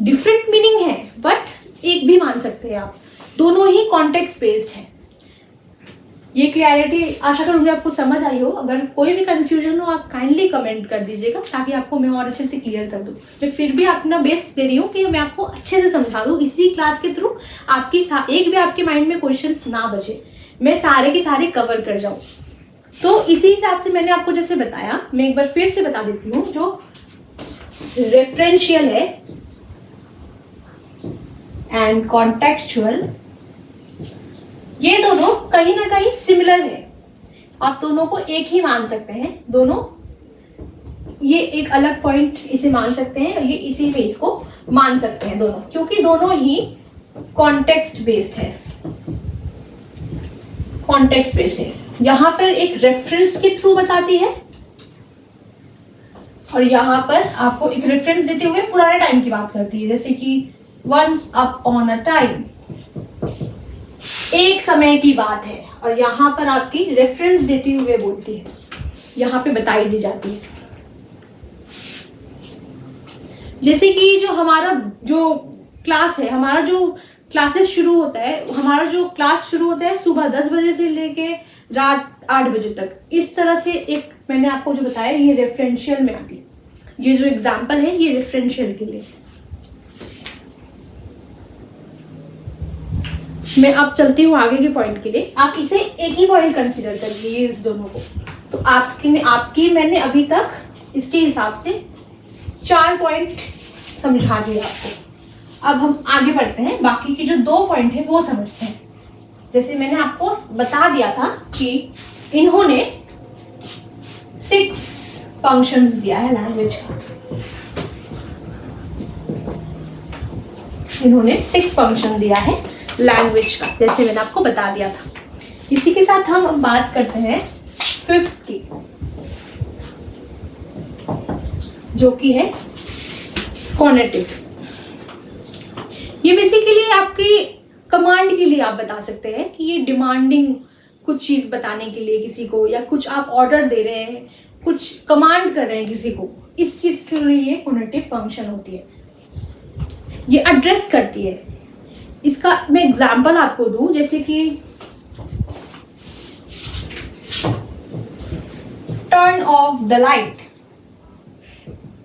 Different meaning है बट एक भी मान सकते हैं आप, दोनों ही कॉन्टेक्स्ट बेस्ड है। ये क्लैरिटी आशा करूंगी आपको समझ आई हो। अगर कोई भी कंफ्यूजन हो आप काइंडली कमेंट कर दीजिएगा, ताकि आपको मैं और अच्छे से क्लियर कर दूं। मैं फिर भी अपना बेस्ट दे रही हूँ कि मैं आपको अच्छे से समझा दूं इसी क्लास के थ्रू, आपकी एक भी आपके माइंड में क्वेश्चंस ना बचे, मैं सारे के सारे कवर कर जाऊं। तो इसी हिसाब से मैंने आपको जैसे बताया, मैं एक बार फिर से बता देती हूँ। जो रेफरेंशियल है एंड कॉन्टेक्चुअल, ये दोनों कहीं ना कहीं सिमिलर है, आप दोनों को एक ही मान सकते हैं। दोनों ये एक अलग पॉइंट इसे मान सकते हैं, ये इसी में इसको मान सकते हैं दोनों, क्योंकि दोनों ही कॉन्टेक्स्ट बेस्ड है। कॉन्टेक्स्ट बेस्ड है, यहां पर एक रेफरेंस के थ्रू बताती है और यहां पर आपको एक रेफरेंस देते हुए पुराने टाइम की बात करती है, जैसे कि वंस अपॉन अ टाइम, एक समय की बात है, और यहाँ पर आपकी रेफरेंस देती हुए बोलती है, यहाँ पे बताई दी जाती है। जैसे कि जो हमारा जो क्लास है, हमारा जो क्लासेस शुरू होता है, हमारा जो क्लास शुरू होता है सुबह 10 बजे से लेके रात 8 बजे तक, इस तरह से एक मैंने आपको जो बताया ये रेफरेंशियल में आती है। ये जो एग्जाम्पल है ये रेफरेंशियल के लिए। मैं अब चलती हूँ आगे के पॉइंट के लिए। आप इसे एक ही पॉइंट कंसीडर करिए इस दोनों को। तो आपकी मैंने अभी तक इसके हिसाब से 4 पॉइंट समझा दिए आपको। अब हम आगे बढ़ते हैं, बाकी के जो 2 पॉइंट है वो समझते हैं। जैसे मैंने आपको बता दिया था कि इन्होंने 6 फंक्शंस दिया है लैंग्वेज का, इन्होंने 6 फंक्शन दिया है लैंग्वेज का, जैसे मैंने आपको बता दिया था। इसी के साथ हम बात करते हैं 5th की, जो कि है कॉनेटिव, ये बेसिकली आपकी कमांड के लिए आप बता सकते हैं कि ये डिमांडिंग कुछ चीज बताने के लिए किसी को, या कुछ आप ऑर्डर दे रहे हैं, कुछ कमांड कर रहे हैं किसी को, इस चीज के लिए ये कॉनेटिव फंक्शन होती है, ये एड्रेस करती है। इसका मैं एग्जांपल आपको दूं, जैसे कि टर्न ऑफ द लाइट,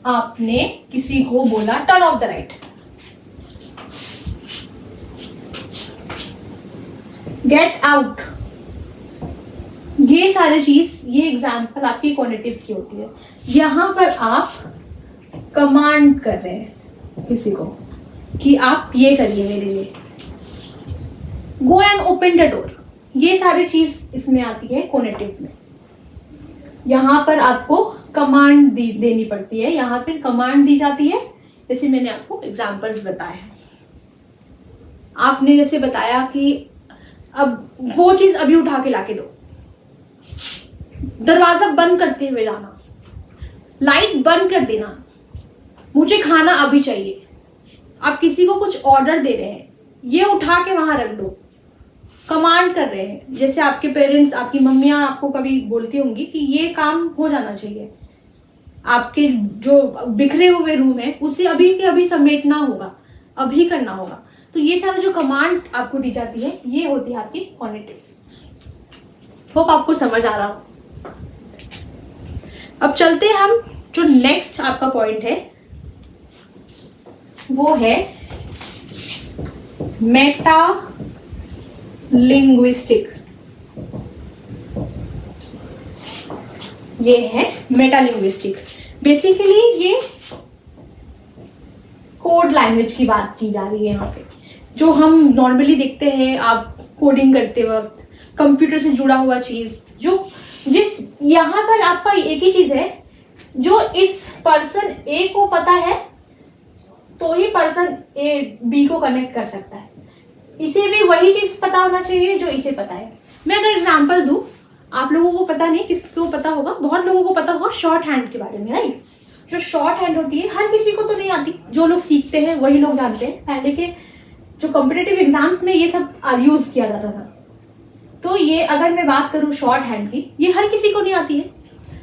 आपने किसी को बोला turn off the light, get out, ये सारी चीज, ये एग्जाम्पल आपकी कॉनेटिव की होती है। यहां पर आप कमांड कर रहे हैं किसी को कि आप ये करिए मेरे लिए, go and open the door, ये सारी चीज इसमें आती है कॉनेटिव में। यहां पर आपको कमांड देनी पड़ती है, यहां पर कमांड दी जाती है, जैसे मैंने आपको एग्जाम्पल्स बताए हैं। आपने जैसे बताया कि अब वो चीज अभी उठा के लाके दो, दरवाजा बंद करते हुए जाना, लाइट बंद कर देना, मुझे खाना अभी चाहिए। आप किसी को कुछ ऑर्डर दे रहे हैं, ये उठा के वहां रख दो, कमांड कर रहे हैं। जैसे आपके पेरेंट्स, आपकी मम्मियां आपको कभी बोलती होंगी कि ये काम हो जाना चाहिए, आपके जो बिखरे हुए रूम है उसे अभी के अभी समेटना होगा, अभी करना होगा। तो ये सारा जो कमांड आपको दी जाती है, ये होती है आपकी कॉनेटिव। होप आपको समझ आ रहा हो। अब चलते हैं हम, जो नेक्स्ट आपका पॉइंट है वो है मेटा लिंग्विस्टिक। ये है मेटा लिंग्विस्टिक। बेसिकली ये कोड लैंग्वेज की बात की जा रही है यहाँ पे, जो हम नॉर्मली देखते हैं आप कोडिंग करते वक्त, कंप्यूटर से जुड़ा हुआ चीज, जो जिस यहाँ पर आपका एक ही चीज है, जो इस पर्सन ए को पता है तो ही पर्सन ए बी को कनेक्ट कर सकता है। इसे भी वही चीज पता होना चाहिए जो इसे पता है। मैं अगर एग्जांपल दूं, आप लोगों को पता नहीं, किसको पता होगा, बहुत लोगों को पता होगा शॉर्ट हैंड के बारे में, राइट। जो शॉर्ट हैंड होती है हर किसी को तो नहीं आती, जो लोग सीखते हैं वही लोग जानते हैं। पहले के जो कॉम्पिटिटिव एग्जाम्स में ये सब यूज किया जाता था। तो ये अगर मैं बात करूं शॉर्ट हैंड की, ये हर किसी को नहीं आती है।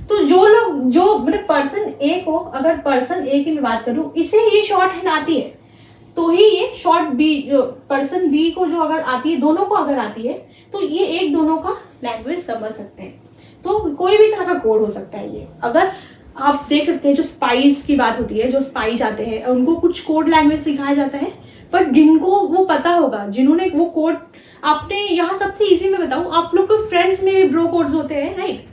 तो जो लोग, जो मतलब पर्सन ए को, अगर पर्सन ए की मैं बात करूं, इसे ये शॉर्ट हैंड आती है, तो ही ये शॉर्ट बी, पर्सन बी को जो अगर आती है, दोनों को अगर आती है, तो ये एक दोनों का लैंग्वेज समझ सकते हैं। तो कोई भी तरह का कोड हो सकता है ये। अगर आप देख सकते हैं जो स्पाइस की बात होती है, जो स्पाई जाते हैं उनको कुछ कोड लैंग्वेज सिखाया जाता है, बट जिनको वो पता होगा, जिन्होंने वो कोड, आपने यहाँ सबसे इजी में बताऊं, आप लोग के फ्रेंड्स में भी ब्रो कोड्स होते हैं, राइट।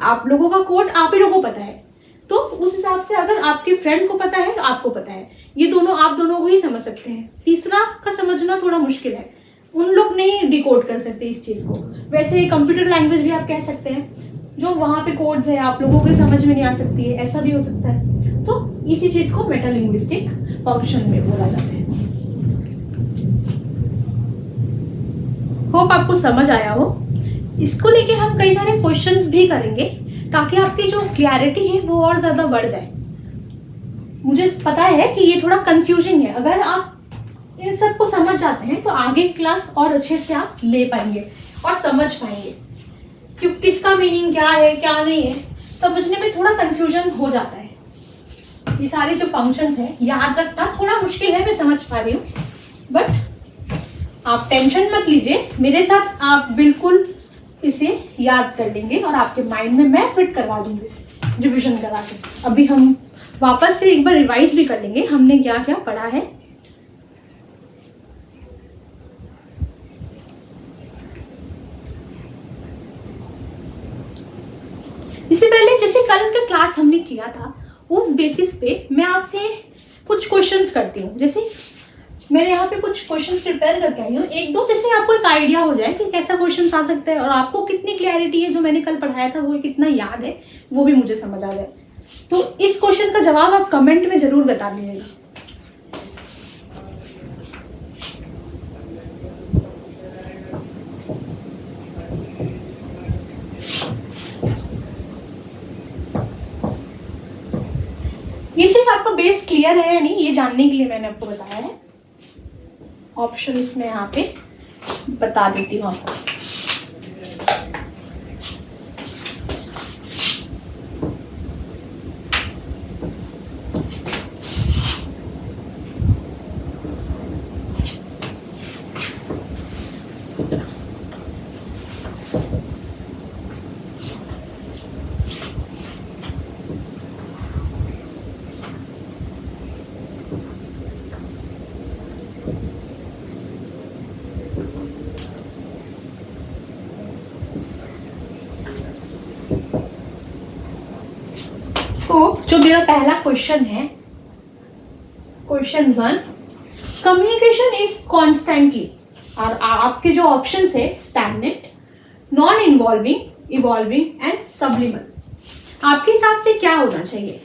आप लोगों का कोड आप ही लोगों को पता है, तो उस हिसाब से अगर आपके फ्रेंड को पता है तो आपको पता है, ये दोनों आप दोनों को ही समझ सकते हैं। तीसरा का समझना थोड़ा मुश्किल है, उन लोग नहीं डिकोड कर सकते इस चीज को। वैसे कंप्यूटर लैंग्वेज भी आप कह सकते हैं, जो वहां पे कोड्स है आप लोगों को समझ में नहीं आ सकती है, ऐसा भी हो सकता है। तो इसी चीज को मेटालिंग्विस्टिक फंक्शन में बोला जाता है। होप आपको समझ आया हो। इसको लेके हम कई सारे क्वेश्चंस भी करेंगे, ताकि आपकी जो क्लैरिटी है वो और ज्यादा बढ़ जाए। मुझे पता है कि ये थोड़ा कंफ्यूजिंग है, अगर आप इन सब को समझ जाते हैं तो आगे क्लास और अच्छे से आप ले पाएंगे और समझ पाएंगे, क्योंकि किसका मीनिंग क्या है क्या नहीं है समझने में थोड़ा कंफ्यूजन हो जाता है। ये सारे जो फंक्शंस हैं याद रखना थोड़ा मुश्किल है, मैं समझ पा रही हूँ, बट आप टेंशन मत लीजिए, मेरे साथ आप बिल्कुल इसे याद कर लेंगे और आपके माइंड में मैं फिट करवा दूंगी रिविजन करा के। अभी हम वापस से एक बार रिवाइज भी कर लेंगे हमने क्या क्या पढ़ा है। इससे पहले जैसे कल का क्लास हमने किया था, उस बेसिस पे मैं आपसे कुछ क्वेश्चंस करती हूँ। जैसे मैंने यहाँ पे कुछ क्वेश्चंस प्रिपेयर करके आई हूँ, एक दो, जैसे आपको एक आइडिया हो जाए कि कैसा क्वेश्चन आ सकता है और आपको कितनी क्लैरिटी है, जो मैंने कल पढ़ाया था वो कितना याद है, वो भी मुझे समझ आ जाए। तो इस क्वेश्चन का जवाब आप कमेंट में जरूर बता दीजिएगा। ये सिर्फ आपका बेस क्लियर है या नहीं ये जानने के लिए मैंने आपको बताया है। ऑप्शन इसमें यहाँ पे बता देती हूँ आपको। तो जो मेरा पहला क्वेश्चन है, क्वेश्चन 1, कम्युनिकेशन इज कॉन्स्टेंटली, और आपके जो ऑप्शन है stagnant, non involving, evolving and subliminal, आपके हिसाब से क्या होना चाहिए?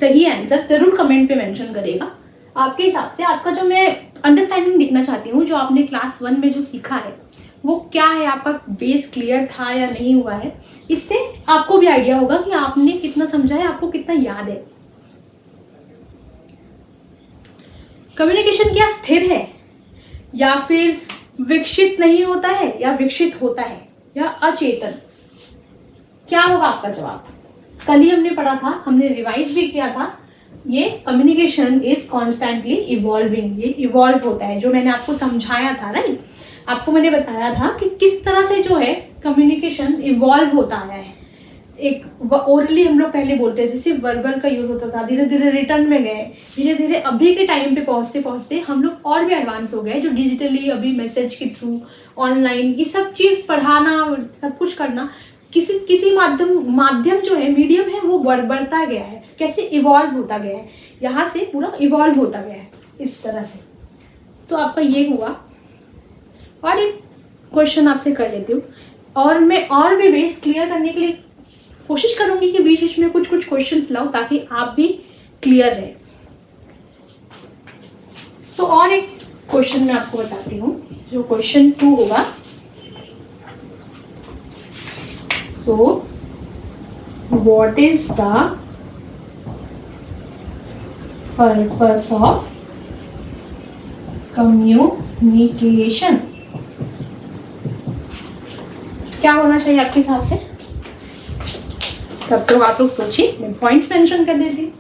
सही आंसर जरूर कमेंट पे मेंशन करेगा। आपके हिसाब से आपका जो मैं अंडरस्टैंडिंग देखना चाहती हूँ, जो आपने क्लास 1 में जो सीखा है वो क्या है, आपका बेस क्लियर था या नहीं हुआ है, इससे आपको भी आइडिया होगा कि आपने कितना समझा है, आपको कितना याद है। कम्युनिकेशन क्या स्थिर है या फिर विकसित नहीं होता है या विकसित होता है या अचेतन? क्या होगा आपका जवाब? कल ही हमने पढ़ा था, हमने रिवाइज भी किया था, ये कम्युनिकेशन इज कॉन्स्टेंटली इवॉल्विंग, ये इवॉल्व होता है, जो मैंने आपको समझाया था। राइट, आपको मैंने बताया था कि किस तरह से जो है कम्युनिकेशन इवॉल्व होता आया है। एक ओरली हम लोग पहले बोलते थे, सिर्फ वर्बल का यूज होता था, धीरे धीरे रिटर्न में गए, धीरे धीरे अभी के टाइम पे पहुंचते पहुंचते हम लोग और भी एडवांस हो गए, जो डिजिटली अभी मैसेज के थ्रू, ऑनलाइन, ये सब चीज पढ़ाना, सब कुछ करना, किसी माध्यम जो है, मीडियम है, वो बढ़ता गया है। कैसे इवॉल्व होता गया है, यहाँ से पूरा इवॉल्व होता गया है इस तरह से। तो आपका ये हुआ। और एक क्वेश्चन आपसे कर लेती हूँ, और मैं और भी बेस क्लियर करने के लिए कोशिश करूंगी कि बीच बीच में कुछ क्वेश्चंस लाऊं ताकि आप भी क्लियर रहे। सो और एक क्वेश्चन मैं आपको बताती हूँ, जो क्वेश्चन 2 होगा। So what is the purpose of communication? क्या होना चाहिए आपके हिसाब से? तब तो आप लोग सोचिए, मैं पॉइंट्स मेंशन कर देती हूँ।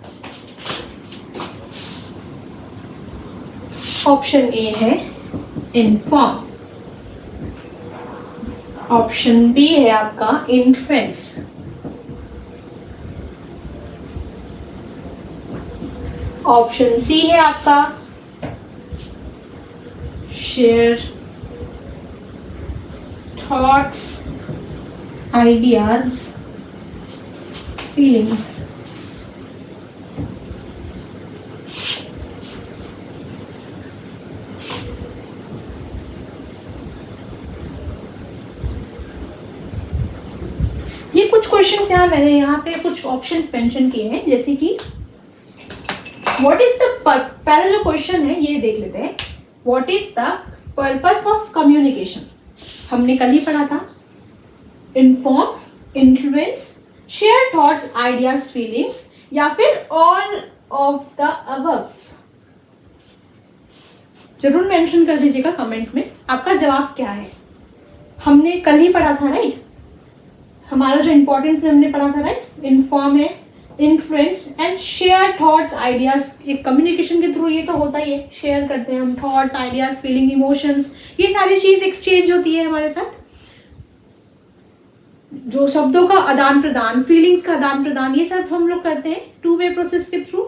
ऑप्शन ए है इन्फॉर्म, ऑप्शन बी है आपका इन्फ्लुएंस, ऑप्शन सी है आपका शेयर थॉट्स, आइडियाज, फीलिंग्स। ये कुछ क्वेश्चंस मैंने यहाँ पे कुछ ऑप्शंस मेंशन किए हैं, जैसे कि व्हाट इज द, पहला जो क्वेश्चन है ये देख लेते हैं। What is the purpose of communication? हमने कल ही पढ़ा था, inform, influence, share thoughts, ideas, feelings, या फिर ऑल ऑफ द अबव। जरूर मेंशन कर दीजिएगा कमेंट में आपका जवाब क्या है। हमने कल ही पढ़ा था, राइट, हमारा जो इंपॉर्टेंस है हमने पढ़ा था, राइट, इन्फॉर्म है, influence and share thoughts, ideas. एक कम्युनिकेशन के थ्रू ये तो होता ही है, शेयर करते हैं हम थॉट्स, आइडियाज, फीलिंग, इमोशंस, ये सारी चीज एक्सचेंज होती है हमारे साथ। जो शब्दों का आदान प्रदान, फीलिंग्स का आदान प्रदान, ये सब हम लोग करते हैं 2 वे प्रोसेस के थ्रू।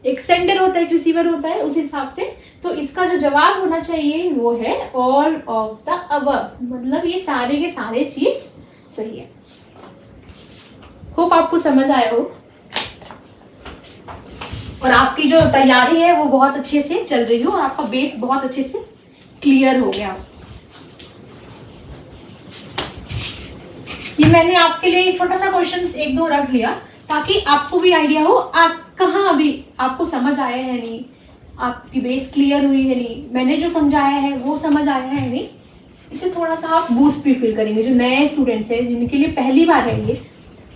एक सेंडर होता है, एक रिसीवर होता है, उस हिसाब से। तो इसका जो जवाब होना चाहिए वो है ऑल ऑफ द अबव, मतलब ये सारे के सारे चीज सही है। होप आपको समझ आया हो और आपकी जो तैयारी है वो बहुत अच्छे से चल रही हो और आपका बेस बहुत अच्छे से क्लियर हो गया। ये मैंने आपके लिए छोटा सा क्वेश्चन 1-2 रख लिया ताकि आपको भी आइडिया हो आप कहाँ अभी आपको समझ आया है नहीं, आपकी बेस क्लियर हुई है नहीं, मैंने जो समझाया है वो समझ आया है नहीं। इससे थोड़ा सा आप बूस्ट भी फील करेंगे। जो नए स्टूडेंट्स हैं जिनके लिए पहली बार है ये,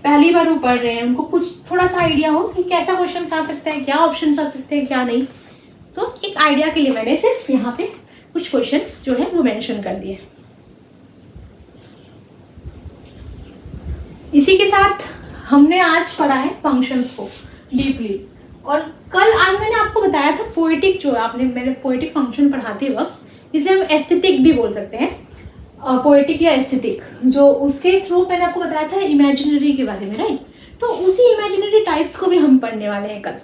पहली बार वो पढ़ रहे हैं, उनको कुछ थोड़ा सा आइडिया हो कि कैसा क्वेश्चन आ सकता है, क्या ऑप्शन आ सकते हैं, क्या नहीं। तो एक आइडिया के लिए मैंने सिर्फ यहाँ पे कुछ क्वेश्चंस जो है वो मेंशन कर दिए। इसी के साथ हमने आज पढ़ा है फंक्शंस को डीपली। और कल आज मैंने आपको बताया था पोएटिक, जो मैंने पोएटिक फंक्शन पढ़ाते वक्त, जिसे हम एस्थेटिक भी बोल सकते हैं, पोएटिक या एस्थेटिक, जो उसके थ्रू मैंने आपको बताया था इमेजिनरी के बारे में, राइट। तो उसी इमेजिनरी टाइप्स को भी हम पढ़ने वाले हैं कल।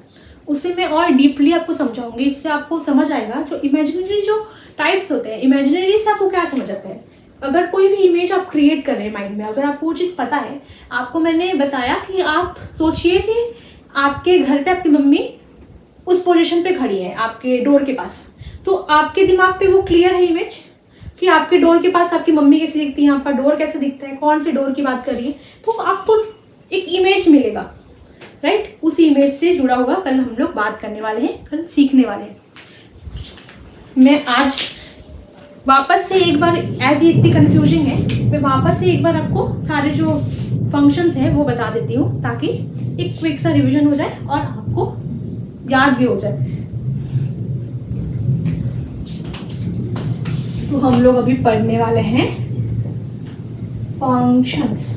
उसे मैं और डीपली आपको समझाऊंगी, इससे आपको समझ आएगा जो इमेजिनरी जो टाइप्स होते हैं, इमेजिनरी से आपको क्या समझ आता है। अगर कोई भी इमेज आप क्रिएट कर रहे हैं माइंड में, अगर आपको वो चीज़ पता है, आपको मैंने बताया कि आप सोचिए कि आपके घर पे आपकी मम्मी उस पोजीशन पे खड़ी है आपके डोर के पास, तो आपके दिमाग पे वो क्लियर है इमेज कि आपके डोर के पास आपकी मम्मी कैसी दिखती है, आपका डोर कैसे दिखता है, कौन से डोर की बात कर रही है, तो आपको एक इमेज मिलेगा, राइट। उसी इमेज से जुड़ा हुआ कल हम लोग बात करने वाले हैं, कल सीखने वाले हैं। मैं आज वापस से एक बार, एज ये इतनी कंफ्यूजिंग है, मैं वापस से एक बार आपको सारे जो फंक्शंस हैं वो बता देती हूँ, ताकि एक क्विक सा रिवीजन हो जाए और आपको याद भी हो जाए। तो हम लोग अभी पढ़ने वाले हैं फंक्शंस।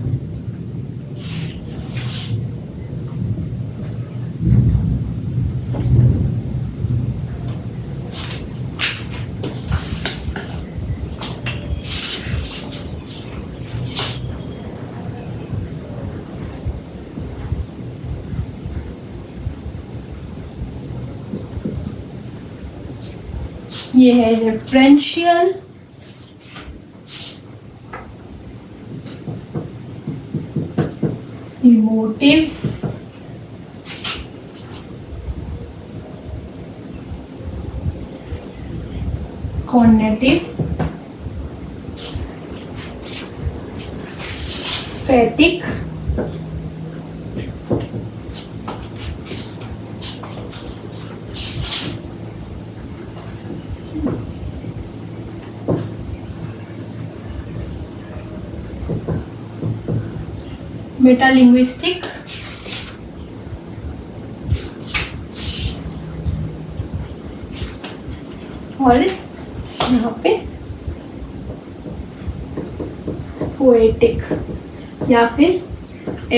ये है रेफरेंशियल, इमोटिव, कॉग्निटिव, फैटिक, मेटालिंग्विस्टिक, और यहाँ पे पोएटिक या फिर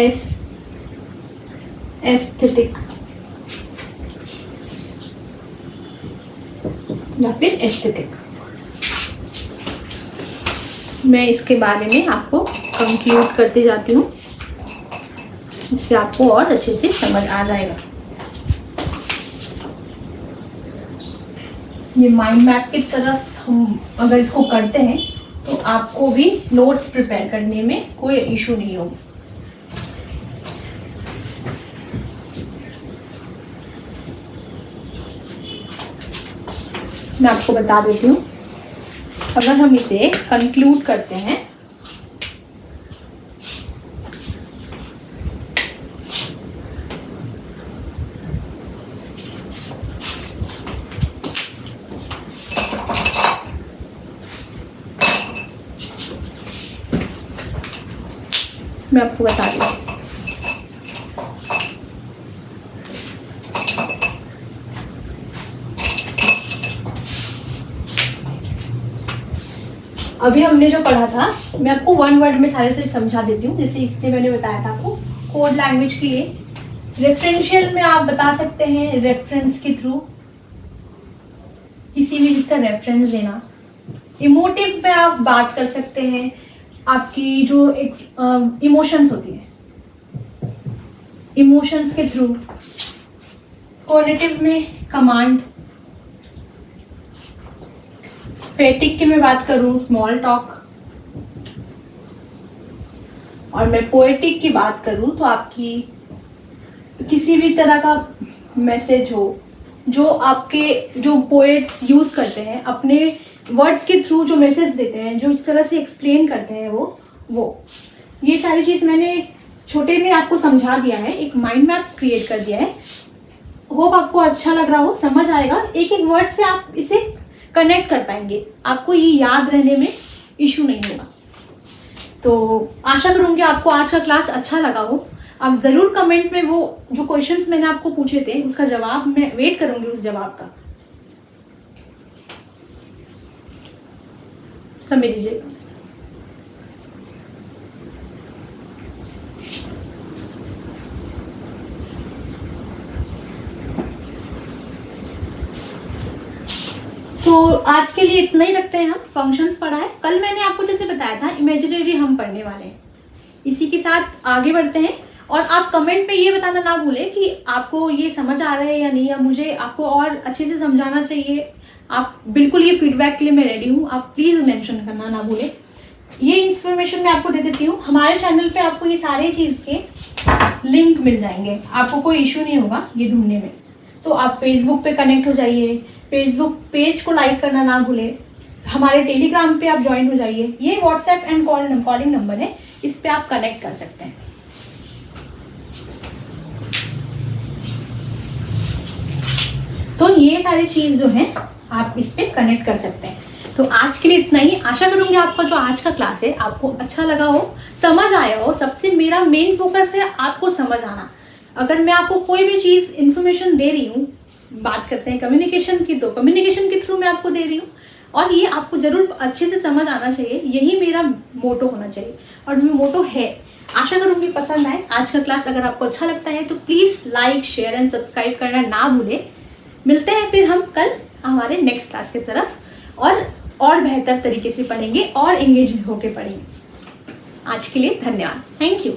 एस्थेटिक या फिर एस्थेटिक। मैं इसके बारे में आपको कंक्लूड करते जाती हूँ, इससे आपको और अच्छे से समझ आ जाएगा। ये माइंड मैप की तरफ हम अगर इसको करते हैं तो आपको भी नोट्स प्रिपेयर करने में कोई इशू नहीं होगा। मैं आपको बता देती हूँ, अगर हम इसे कंक्लूड करते हैं मैं आपको बता दूँ। अभी हमने जो पढ़ा था, मैं आपको वन वर्ड में सारे से समझा देती हूँ। जैसे इसलिए मैंने बताया था आपको कोड लैंग्वेज के लिए, रेफरेंशियल में आप बता सकते हैं रेफरेंस के थ्रू, किसी भी चीज का रेफरेंस देना। इमोटिव में आप बात कर सकते हैं आपकी जो इमोशंस होती है, इमोशंस के थ्रू। कॉग्निटिव में कमांड। फैटिक की मैं बात करूं स्मॉल टॉक। और मैं पोएटिक की बात करूं तो आपकी किसी भी तरह का मैसेज हो, जो आपके जो पोएट्स यूज करते हैं अपने वर्ड्स के थ्रू, जो मैसेज देते हैं, जो इस तरह से एक्सप्लेन करते हैं, वो ये सारी चीज मैंने छोटे में आपको समझा दिया है, एक माइंड मैप क्रिएट कर दिया है। होप आपको अच्छा लग रहा हो, समझ आएगा, एक एक वर्ड से आप इसे कनेक्ट कर पाएंगे, आपको ये याद रहने में इशू नहीं होगा। तो आशा करूँगी आपको आज का क्लास अच्छा लगा हो। आप ज़रूर कमेंट में वो जो क्वेश्चंस मैंने आपको पूछे थे उसका जवाब, मैं वेट करूँगी उस जवाब का। समझ लीजिएगा। तो आज के लिए इतना ही रखते हैं। हम फंक्शंस पढ़ा है, कल मैंने आपको जैसे बताया था इमेजिनरी हम पढ़ने वाले हैं। इसी के साथ आगे बढ़ते हैं। और आप कमेंट में ये बताना ना भूलें कि आपको ये समझ आ रहा है या नहीं, या मुझे आपको और अच्छे से समझाना चाहिए। आप बिल्कुल ये फीडबैक के लिए मैं रेडी हूँ, आप प्लीज़ मेंशन करना ना भूलें। ये इन्फॉर्मेशन मैं आपको दे देती हूँ, हमारे चैनल पे आपको ये सारे चीज़ के लिंक मिल जाएंगे, आपको कोई इशू नहीं होगा ये ढूंढने में। तो आप फेसबुक पे कनेक्ट हो जाइए, फेसबुक पेज को लाइक करना ना भूलें, हमारे टेलीग्राम पे आप ज्वाइन हो जाइए। ये व्हाट्सएप एंड कॉलिंग नंबर है, इस पे आप कनेक्ट कर सकते हैं। तो ये सारी चीज जो है आप इस पे कनेक्ट कर सकते हैं। तो आज के लिए इतना ही। आशा करूंगी आपका जो आज का क्लास है आपको अच्छा लगा हो, समझ आया हो। सबसे मेरा मेन फोकस है आपको समझ आना। अगर मैं आपको कोई भी चीज इंफॉर्मेशन दे रही हूँ, बात करते हैं कम्युनिकेशन की, तो कम्युनिकेशन के थ्रू मैं आपको दे रही हूँ और ये आपको जरूर अच्छे से समझ आना चाहिए। यही मेरा मोटो होना चाहिए और वो मोटो है। आशा करूंगी पसंद आए आज का क्लास। अगर आपको अच्छा लगता है तो please like, share and subscribe करना ना भूलें। मिलते हैं फिर हम कल हमारे नेक्स्ट क्लास की तरफ और बेहतर तरीके से पढ़ेंगे और एंगेज होकर पढ़ेंगे। आज के लिए धन्यवाद। Thank you.